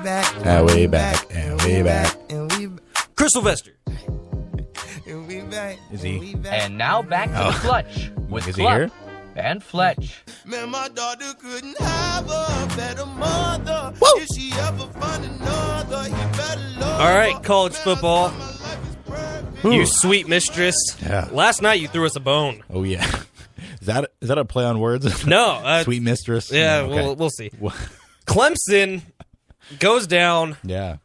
back. And we back. And we back. And we back. Chris Sylvester. And we back. Is he? And we back. And now back to the clutch with Is he Cluck here? and Fletch. Man, my daughter couldn't have a better mother. Woo! If she ever find another, he better love All right, her. college Man, I football. thought my life was perfect. You sweet mistress. Yeah. Last night you threw us a bone. Oh, yeah. Is that a play on words? No. Sweet mistress? Yeah, No, okay. we'll see. Well, Clemson goes down yeah.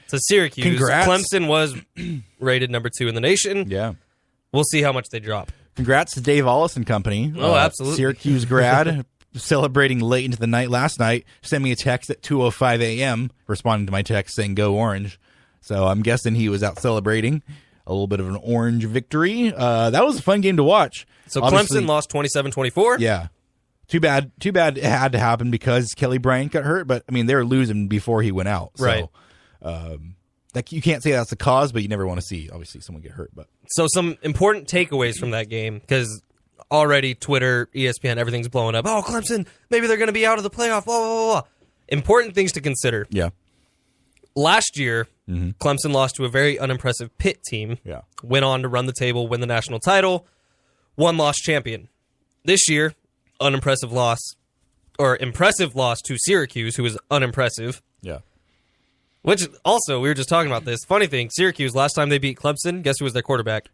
to Syracuse. Congrats. Clemson was rated number 2 in the nation. Yeah. We'll see how much they drop. Congrats to Dave Wallace and company. Oh, absolutely. Syracuse grad, celebrating late into the night last night. Sent me a text at 2:05 a.m. responding to my text saying "Go Orange." So I'm guessing he was out celebrating a little bit of an orange victory. That was a fun game to watch. So Obviously- Clemson lost 27-24. Yeah. Too bad it had to happen because Kelly Bryant got hurt. But I mean, they were losing before he went out. So, Right. like you can't say that's the cause, but you never want to see obviously someone get hurt. But So some important takeaways from that game, because already Twitter, ESPN, everything's blowing up. Oh, Clemson, maybe they're going to be out of the playoff, blah, blah, blah, blah. Important things to consider. yeah, Last year, Clemson lost to a very unimpressive Pitt team. Yeah. Went on to run the table, win the national title, one-loss champion. This year, impressive loss to Syracuse, who was unimpressive. yeah. Which, also, we were just talking about this. Funny thing, Syracuse, last time they beat Clemson, guess who was their quarterback?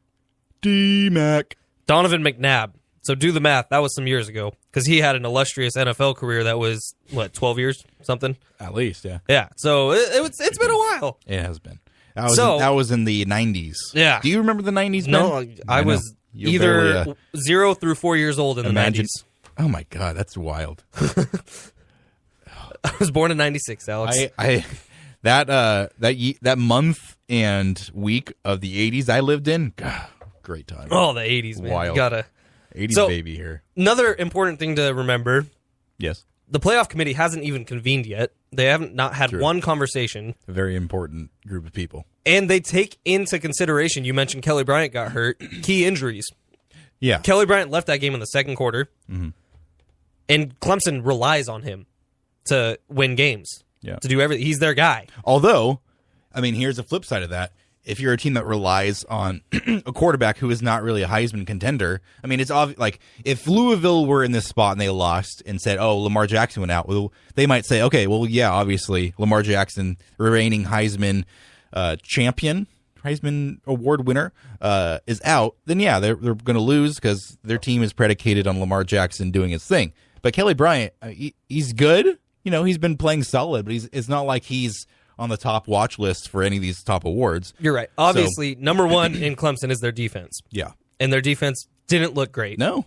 D-Mac. Donovan McNabb. So do the math. That was some years ago. Because he had an illustrious NFL career that was, 12 years? Something? At least, yeah. Yeah. So it's been a while. It has been. So- That was in the 90s. Yeah. Do you remember the 90s, No, man? I know. was You're either barely, 0 through 4 years old in the imagine. 90s. Oh, my God. That's wild. I was born in 96, Alex. That month and week of the 80s I lived in, God, great time. Oh, the 80s, man. Wild. You gotta. 80s So- baby here. Another important thing to remember, Yes. the playoff committee hasn't even convened yet. They haven't not had True. one conversation. A very important group of people. And they take into consideration, you mentioned Kelly Bryant got hurt, key injuries. Yeah. Kelly Bryant left that game in the second quarter, and Clemson relies on him to win games, Yeah. to do everything. He's their guy. Although, I mean, here's the flip side of that. If you're a team that relies on a quarterback who is not really a Heisman contender, I mean, it's obvious. Like, if Louisville were in this spot and they lost and said, "Oh, Lamar Jackson went out," well, they might say, "Okay, well, yeah, obviously, Lamar Jackson, reigning Heisman champion, Heisman Award winner, is out." Then, yeah, they're going to lose because their team is predicated on Lamar Jackson doing his thing. But Kelly Bryant, he's good. You know, he's been playing solid, but it's not like he's on the top watch list for any of these top awards. You're right. Obviously, number one in Clemson is their defense. Yeah. And their defense didn't look great. No.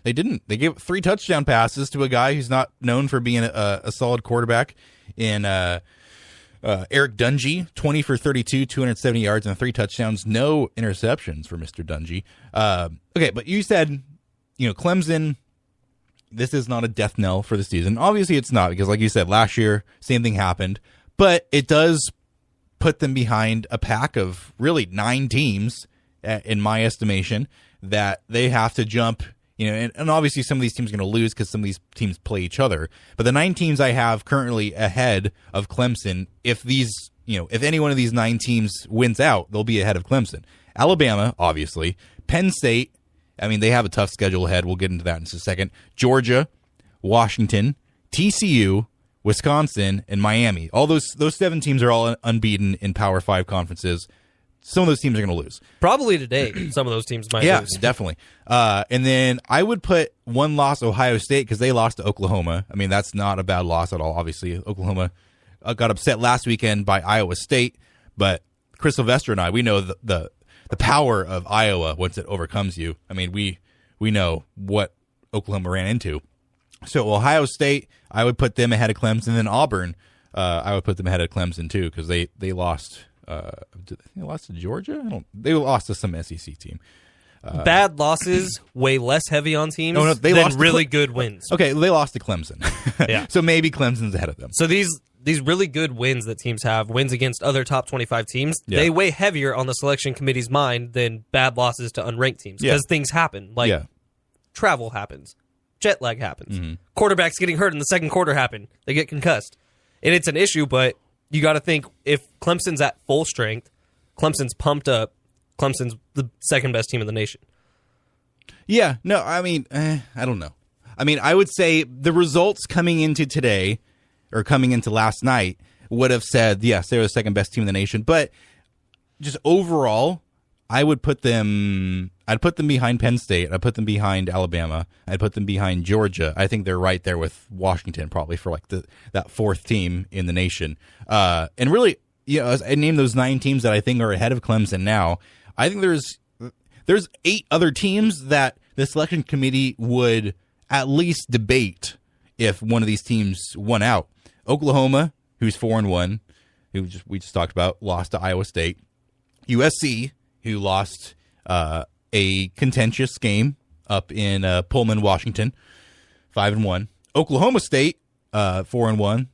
They didn't. They gave 3 touchdown passes to a guy who's not known for being a solid quarterback in Eric Dungy, 20 for 32, 270 yards and 3 touchdowns. No interceptions for Mr. Dungy. Okay, but you said, Clemson, this is not a death knell for the season. Obviously it's not, because like you said, last year, same thing happened. But it does put them behind a pack of really 9 teams, in my estimation, that they have to jump. And obviously some of these teams are going to lose because some of these teams play each other. But the 9 teams I have currently ahead of Clemson, if any one of these 9 teams wins out, they'll be ahead of Clemson. Alabama, obviously. Penn State, I mean, they have a tough schedule ahead. We'll get into that in just a second. Georgia, Washington, TCU, Wisconsin, and Miami. All those 7 teams are all unbeaten in Power 5 conferences. Some of those teams are going to lose. Probably today, some of those teams might Yeah, lose. definitely. And then I would put one loss Ohio State because they lost to Oklahoma. I mean, that's not a bad loss at all. Obviously, Oklahoma got upset last weekend by Iowa State, but Chris Sylvester and I, we know the power of Iowa once it overcomes you. I mean, we know what Oklahoma ran into. So Ohio State, I would put them ahead of Clemson. And then Auburn, I would put them ahead of Clemson too because they lost. They lost to Georgia. They lost to some SEC team. Bad losses weigh less heavy on teams they than lost to really good wins. Okay, they lost to Clemson. Yeah. So maybe Clemson's ahead of them. So these really good wins that teams have, wins against other top 25 teams, Yeah. they weigh heavier on the selection committee's mind than bad losses to unranked teams because things happen. Like travel happens, jet lag happens, quarterbacks getting hurt in the second quarter happen, they get concussed. And it's an issue, but you got to think if Clemson's at full strength, Clemson's pumped up, Clemson's the second best team in the nation. Yeah, no, I mean, I don't know. I mean, I would say the results coming into today or coming into last night would have said, yes, they're the second best team in the nation. But just overall, I'd put them behind Penn State. I'd put them behind Alabama. I'd put them behind Georgia. I think they're right there with Washington, probably for like that fourth team in the nation. And really, as I name those 9 teams that I think are ahead of Clemson now, I think there's 8 other teams that the selection committee would at least debate if one of these teams won out. Oklahoma, who's 4-1, we just talked about, lost to Iowa State. USC, who lost a contentious game up in Pullman, Washington, 5-1. Oklahoma State, 4-1.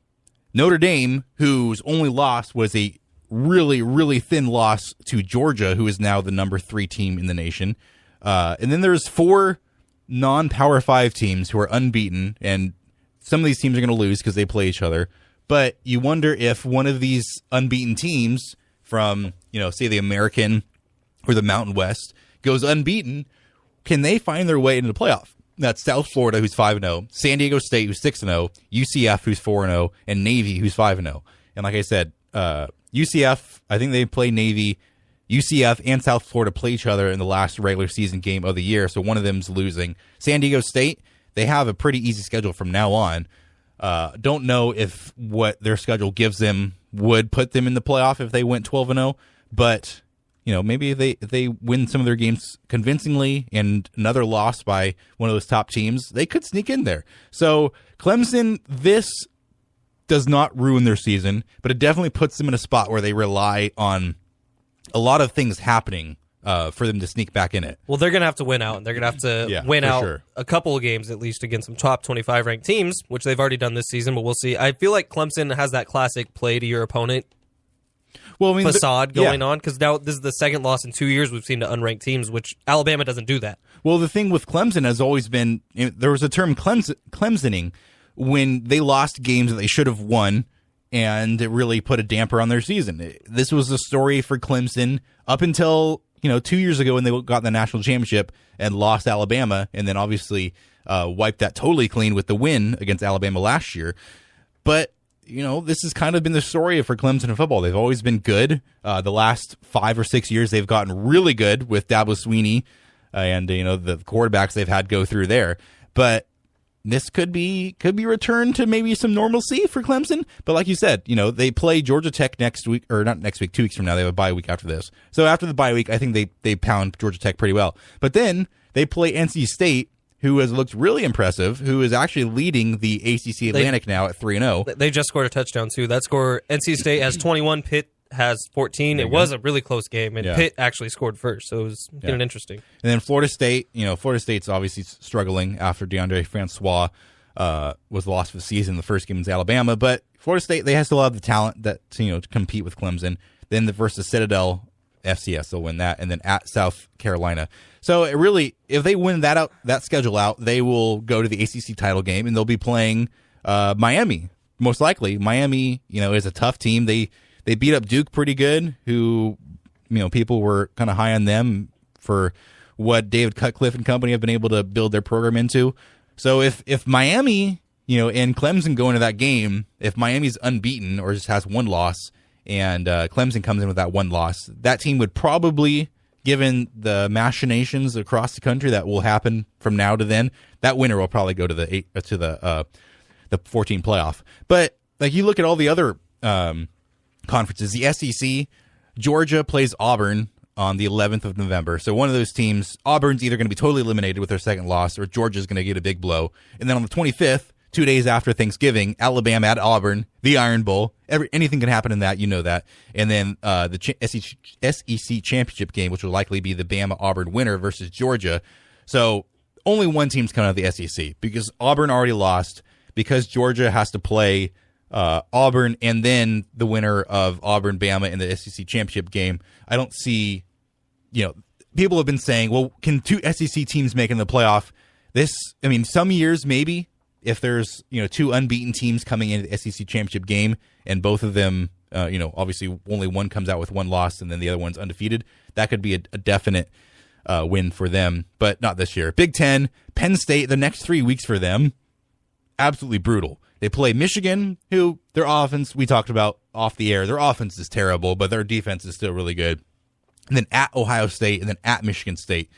Notre Dame, whose only loss was a really, really thin loss to Georgia, who is now the number 3 team in the nation. And then there's 4 non-Power 5 teams who are unbeaten, and some of these teams are going to lose because they play each other. But you wonder if one of these unbeaten teams from, say the American or the Mountain West goes unbeaten, can they find their way into the playoff? That's South Florida, who's 5-0, San Diego State, who's 6-0, UCF, who's 4-0, and Navy, who's 5-0. And like I said, UCF, I think they play Navy. UCF and South Florida play each other in the last regular season game of the year, so one of them's losing. San Diego State, they have a pretty easy schedule from now on. Don't know if what their schedule gives them would put them in the playoff if they went 12-0, but maybe if they win some of their games convincingly and another loss by one of those top teams, they could sneak in there. So Clemson, this does not ruin their season, but it definitely puts them in a spot where they rely on a lot of things happening for them to sneak back in it. Well, they're going to have to win out, and they're going to have to win out sure. a couple of games at least against some top 25 ranked teams, which they've already done this season, but we'll see. I feel like Clemson has that classic play to your opponent facade going on, because now this is the second loss in 2 years we've seen to unranked teams, which Alabama doesn't do that. Well, the thing with Clemson has always been, there was a term Clemsoning when they lost games that they should have won, and it really put a damper on their season. This was the story for Clemson up until 2 years ago when they got the national championship and lost Alabama, and then obviously wiped that totally clean with the win against Alabama last year. But this has kind of been the story for Clemson in football. They've always been good. The last 5 or 6 years, they've gotten really good with Dabo Swinney and the quarterbacks they've had go through there. But this could be returned to maybe some normalcy for Clemson. But like you said, they play Georgia Tech next week, or not next week, 2 weeks from now. They have a bye week after this. So after the bye week, I think they pound Georgia Tech pretty well. But then they play NC State, who has looked really impressive, who is actually leading the ACC Atlantic now at 3-0. They just scored a touchdown, too. That score, NC State has 21, Pitt has 14. It was a really close game, and Pitt actually scored first, so it was getting interesting. And then Florida State, Florida State's obviously struggling after DeAndre Francois was lost for the season in the first game against Alabama, but Florida State, they still have the talent that to compete with Clemson. Then versus Citadel, FCS, they'll win that, and then at South Carolina. So it really, if they win that schedule out, they will go to the ACC title game, and they'll be playing Miami, most likely. Miami, is a tough team. They beat up Duke pretty good, who, people were kind of high on them for what David Cutcliffe and company have been able to build their program into. So if Miami, and Clemson go into that game, if Miami's unbeaten or just has one loss, and Clemson comes in with that one loss, that team would probably, given the machinations across the country that will happen from now to then, that winner will probably go to the 14 playoff. But like you look at all the other conferences, the SEC, Georgia plays Auburn on the 11th of November. So one of those teams, Auburn's either going to be totally eliminated with their second loss, or Georgia's going to get a big blow. And then on the 25th, 2 days after Thanksgiving, Alabama at Auburn, the Iron Bowl. Anything can happen in that, that. And then the SEC championship game, which will likely be the Bama-Auburn winner versus Georgia. So only one team's coming out of the SEC because Auburn already lost, because Georgia has to play Auburn and then the winner of Auburn-Bama in the SEC championship game. I don't see, people have been saying, well, can 2 SEC teams make it in the playoff? Some years maybe, if there's two unbeaten teams coming into the SEC championship game, and both of them, obviously only one comes out with one loss, and then the other one's undefeated, that could be a definite win for them. But not this year. Big Ten, Penn State, the next 3 weeks for them, absolutely brutal. They play Michigan, who their offense, we talked about off the air, their offense is terrible, but their defense is still really good. And then at Ohio State, and then at Michigan State,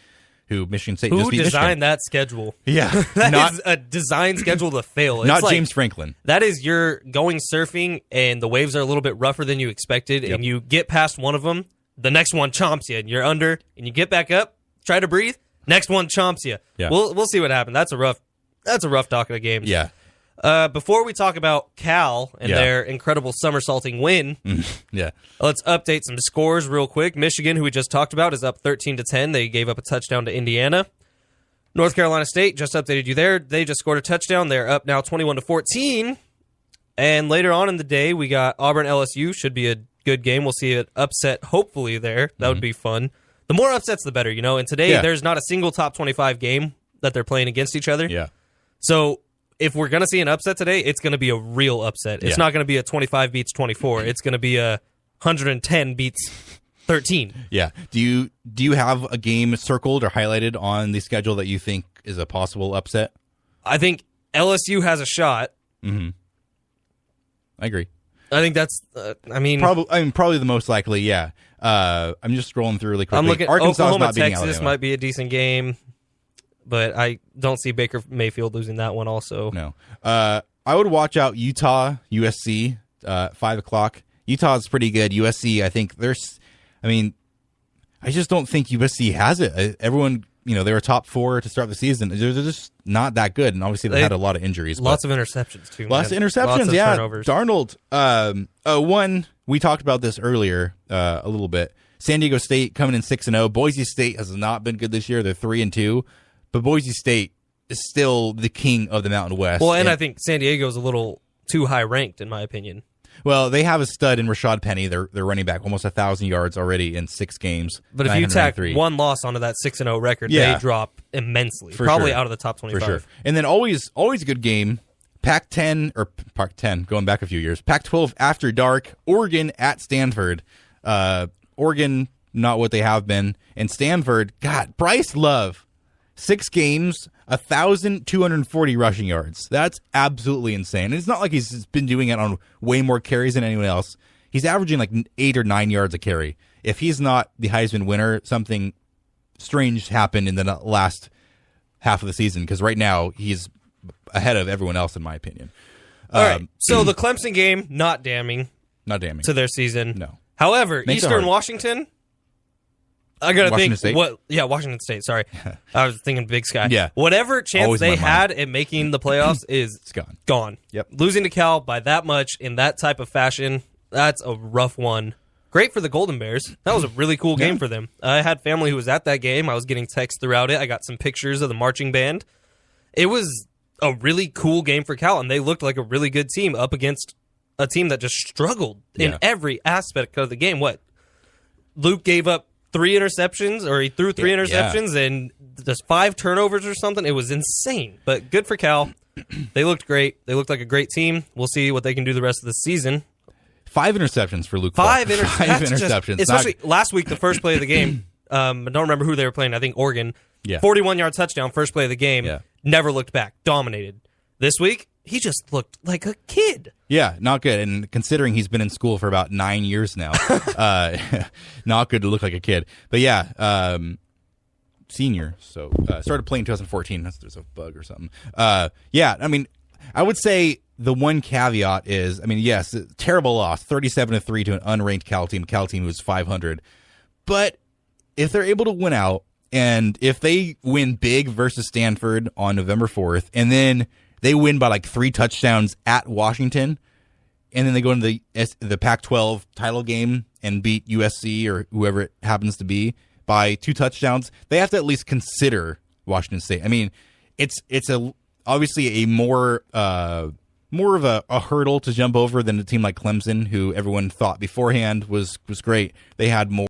who Michigan State just beat Michigan. Designed that schedule? Yeah. That is a design schedule to fail. It's not like, James Franklin. That is, you're going surfing, and the waves are a little bit rougher than you expected, and you get past one of them, the next one chomps you, and you're under, and you get back up, try to breathe, next one chomps you. Yeah. We'll see what happens. That's a rough docket of games. Yeah. Before we talk about Cal and their incredible somersaulting win, let's update some scores real quick. Michigan, who we just talked about, is up 13-10. They gave up a touchdown to Indiana. North Carolina State, just updated you there. They just scored a touchdown. They're up now 21-14. And later on in the day, we got Auburn LSU. Should be a good game. We'll see an upset hopefully there. That would be fun. The more upsets, the better, And today, there's not a single top 25 game that they're playing against each other. Yeah. So if we're going to see an upset today, it's going to be a real upset. It's not going to be a 25 beats 24. It's going to be a 110 beats 13. Yeah. Do you have a game circled or highlighted on the schedule that you think is a possible upset? I think LSU has a shot. Mm-hmm. I agree. I think that's, probably the most likely, yeah. I'm just scrolling through really quickly. I'm looking, Arkansas Oklahoma, not beating Texas Alabama. might be a decent game, but I don't see Baker Mayfield losing that one also. No. I would watch out Utah, USC, 5 o'clock. Utah is pretty good. USC, I think I just don't think USC has it. Everyone, they were top 4 to start the season. They're just not that good, and obviously they had a lot of injuries. Lots of interceptions, too, Lots of interceptions, lots of yeah. turnovers. Darnold, one, we talked about this earlier a little bit. San Diego State coming in 6-0. Boise State has not been good this year. They're 3-2. But Boise State is still the king of the Mountain West. Well, and I think San Diego's a little too high ranked, in my opinion. Well, they have a stud in Rashad Penny. They're running back, almost 1,000 yards already in 6 games. But if you tack one loss onto that 6-0 record, they drop immensely. Probably out of the top 25. For sure. And then always a good game. Pac-10, going back a few years. Pac-12 after dark. Oregon at Stanford. Oregon, not what they have been. And Stanford, God, Bryce Love, 6 games, 1,240 rushing yards. That's absolutely insane. And it's not like he's been doing it on way more carries than anyone else. He's averaging like 8 or 9 yards a carry. If he's not the Heisman winner, something strange happened in the last half of the season, because right now he's ahead of everyone else, in my opinion. All right. So the Clemson game, not damning. Not damning. To their season. No. However, Eastern Washington, I got to think. State? Washington State, sorry. I was thinking Big Sky. Yeah. Whatever chance Always they had at making the playoffs is it's gone. Gone. Yep. Losing to Cal by that much in that type of fashion, that's a rough one. Great for the Golden Bears. That was a really cool game for them. I had family who was at that game. I was getting texts throughout it. I got some pictures of the marching band. It was a really cool game for Cal, and they looked like a really good team up against a team that just struggled in every aspect of the game. Luke gave up 3 interceptions, or he threw 3 interceptions, and just 5 turnovers or something. It was insane, but good for Cal. They looked great. They looked like a great team. We'll see what they can do the rest of the season. 5 interceptions for Luke. 5 interceptions. Especially last week, the first play of the game. I don't remember who they were playing. I think Oregon. Yeah. 41-yard touchdown, first play of the game. Yeah. Never Never looked back. Dominated. This week, he just looked like a kid. Yeah, not good. And considering he's been in school for about 9 years now, not good to look like a kid. But yeah, senior. So started playing in 2014. There's a bug or something. Yeah, I mean, I would say the one caveat is, yes, terrible loss, 37-3 to an unranked Cal team who's 500. But if they're able to win out, and if they win big versus Stanford on November 4th, and then they win by like 3 touchdowns at Washington, and then they go into the Pac-12 title game and beat USC or whoever it happens to be by 2 touchdowns, they have to at least consider Washington State. It's obviously a more of a hurdle to jump over than a team like Clemson, who everyone thought beforehand was great. They had more